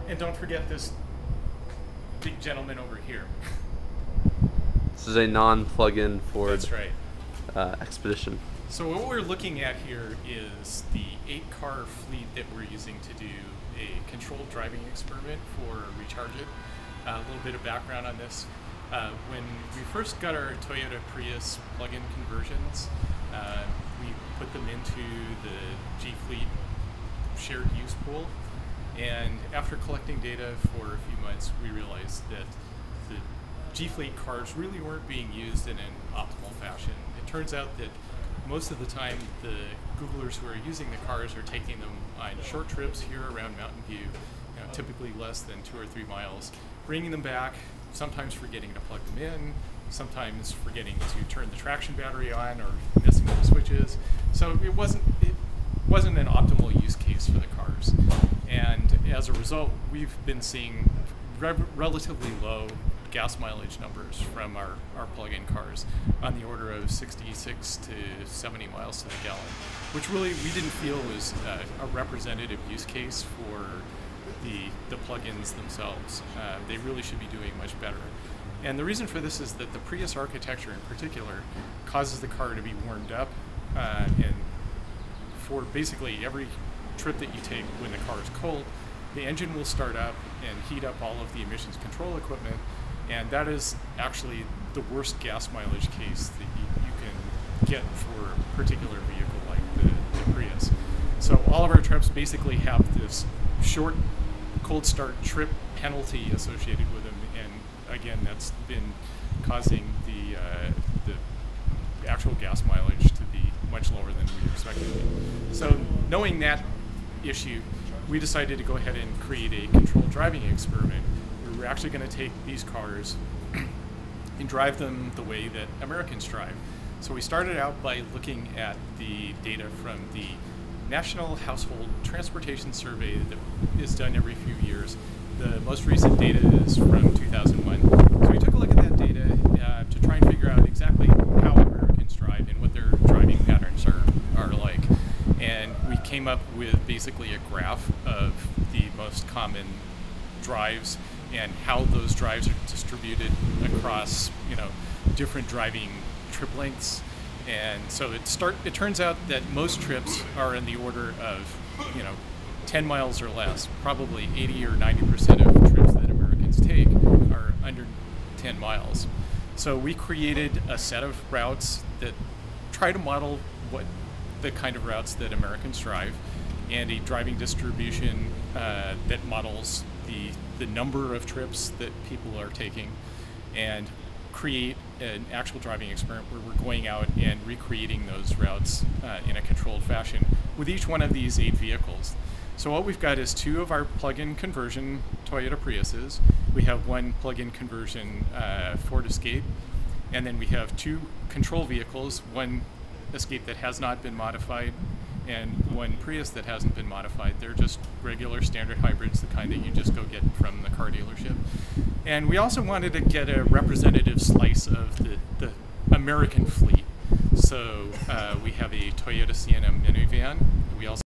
And don't forget this big gentleman over here. This is a non-plug-in Ford. That's right. Expedition. So what we're looking at here is the 8-car fleet that we're using to do a controlled driving experiment for RechargeIT. A little bit of background on this. When we first got our Toyota Prius plug-in conversions, we put them into the G Fleet shared use pool, and after collecting data for a few months, we realized that the G Fleet cars really weren't being used in an optimal fashion. It turns out that most of the time the Googlers who are using the cars are taking them on short trips here around Mountain View, typically less than 2 or 3 miles, bringing them back, sometimes forgetting to plug them in, sometimes forgetting to turn the traction battery on or missing the switches. So it wasn't an optimal use case for the cars. And as a result, we've been seeing relatively low gas mileage numbers from our plug-in cars on the order of 66 to 70 miles to the gallon, which really we didn't feel was a representative use case for the plug-ins themselves. They really should be doing much better. And the reason for this is that the Prius architecture in particular causes the car to be warmed up, and for basically every trip that you take when the car is cold, the engine will start up and heat up all of the emissions control equipment, and that is actually the worst gas mileage case that you can get for a particular vehicle like the Prius. So all of our trips basically have this short cold start trip penalty associated with them, and again, that's been causing the actual gas mileage to be much lower than we expected. So knowing that issue, we decided to go ahead and create a controlled driving experiment. We were actually going to take these cars and drive them the way that Americans drive. So we started out by looking at the data from the National Household Transportation Survey that is done every few years. The most recent data is from 2001. So we took a look at that data to try and figure out exactly how Americans drive and what their driving patterns are like. And we came up with basically a graph of the most common drives and how those drives are distributed across, different driving trip lengths. And so it turns out that most trips are in the order of, 10 miles or less. Probably 80 or 90% of trips that Americans take are under 10 miles. So we created a set of routes that try to model what the kind of routes that Americans drive, and a driving distribution that models the number of trips that people are taking, and create an actual driving experiment where we're going out and recreating those routes in a controlled fashion with each one of these 8 vehicles. So what we've got is 2 of our plug-in conversion Toyota Priuses. We have 1 plug-in conversion Ford Escape, and then we have 2 control vehicles, 1 Escape that has not been modified and 1 Prius that hasn't been modified. They're just regular standard hybrids, the kind that you just go get from the car dealership. And we also wanted to get a representative slice of the American fleet. So we have a Toyota Sienna minivan. We also